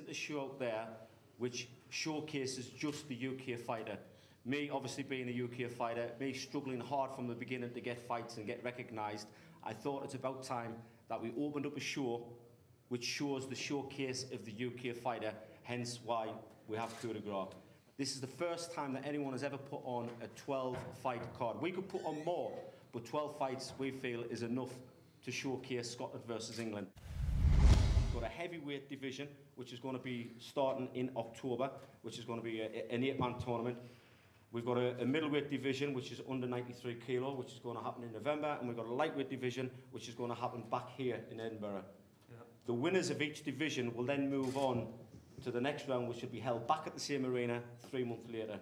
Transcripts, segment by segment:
isn't a show out there which showcases just the UK fighter. Me, obviously being a UK fighter, me struggling hard from the beginning to get fights and get recognised, I thought it's about time that we opened up a show which shows the showcase of the UK fighter, hence why we have Kudegra. This is the first time that anyone has ever put on a 12-fight card. We could put on more, but 12 fights we feel is enough to showcase Scotland versus England. We've got a heavyweight division, which is going to be starting in October, which is going to be an 8-man tournament. We've got a middleweight division, which is under 93 kilo, which is going to happen in November, and we've got a lightweight division, which is going to happen back here in Edinburgh. Yeah. The winners of each division will then move on to the next round, which will be held back at the same arena 3 months later.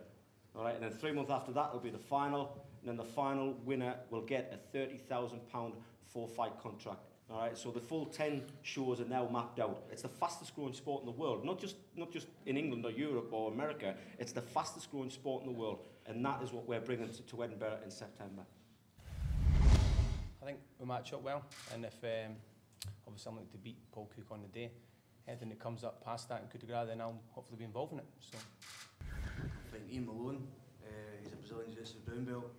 All right, and then 3 months after that will be the final, and then the final winner will get a £30,000 4-fight contract. All right, so the full 10 shows are now mapped out. It's the fastest growing sport in the world, not just in England or Europe or America. It's the fastest growing sport in the world, and that is what we're bringing to Edinburgh in September. I think we match up well, and if obviously I'm looking to beat Paul Cook on the day, anything that comes up past that in Kudegra, then I'll hopefully be involved in it. So, I think Ian Malone, he's a Brazilian Jiu-Jitsu brown belt.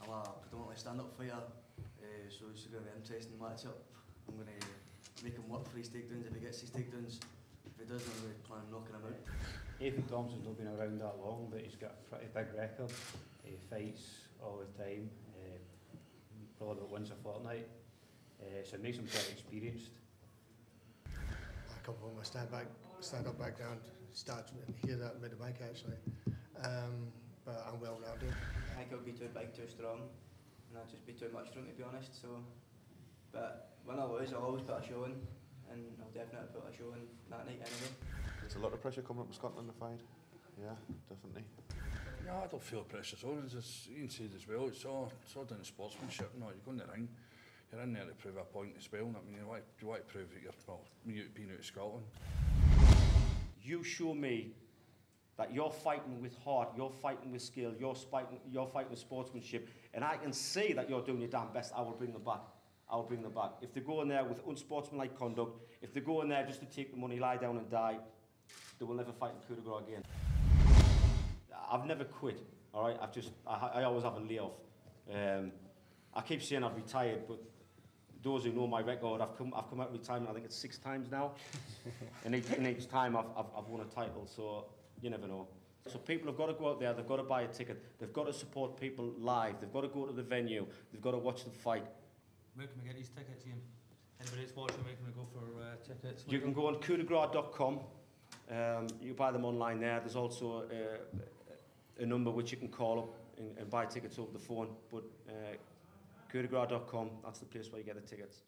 I'm a predominantly stand-up fighter, so it's going to be an interesting match-up. I'm going to make him work for his takedowns if he gets his takedowns. If he doesn't, I'm going to plan on knocking him out. Ethan Thompson's not been around that long, but he's got a pretty big record. He fights all the time, probably about once a fortnight, so it makes him quite experienced. I come from a stand-up background, start to hear that mid the bike actually, but I'm well rounded. I think I'll be too big, too strong, and I'll just be too much for him, to be honest. So, but when I lose, I'll always put a show in, and I'll definitely put a show in that night anyway. There's a lot of pressure coming up with Scotland in the fight. Yeah, definitely. No, I don't feel pressure at all. As Ian said as well, it's all down to sportsmanship. No, you go in the ring, you're in there to prove a point as well. I mean, you want to prove that you're being out of Scotland. You show me that you're fighting with heart, you're fighting with skill, you're fighting with sportsmanship, and I can see that you're doing your damn best. I will bring them back. I will bring them back. If they go in there with unsportsmanlike conduct, if they go in there just to take the money, lie down and die, they will never fight in Kudegra again. I've never quit, all right? I always have a layoff. I keep saying I've retired, but those who know my record, I've come out of retirement, I think it's 6 times now. and each time I've won a title, so you never know. So people have got to go out there, they've got to buy a ticket, they've got to support people live, they've got to go to the venue, they've got to watch them fight. Where can we get these tickets, Ian? Anybody that's watching, where can we go for tickets? You can go on kudegra.com. You buy them online there. There's also a number which you can call up and buy tickets over the phone. But kudegra.com, that's the place where you get the tickets.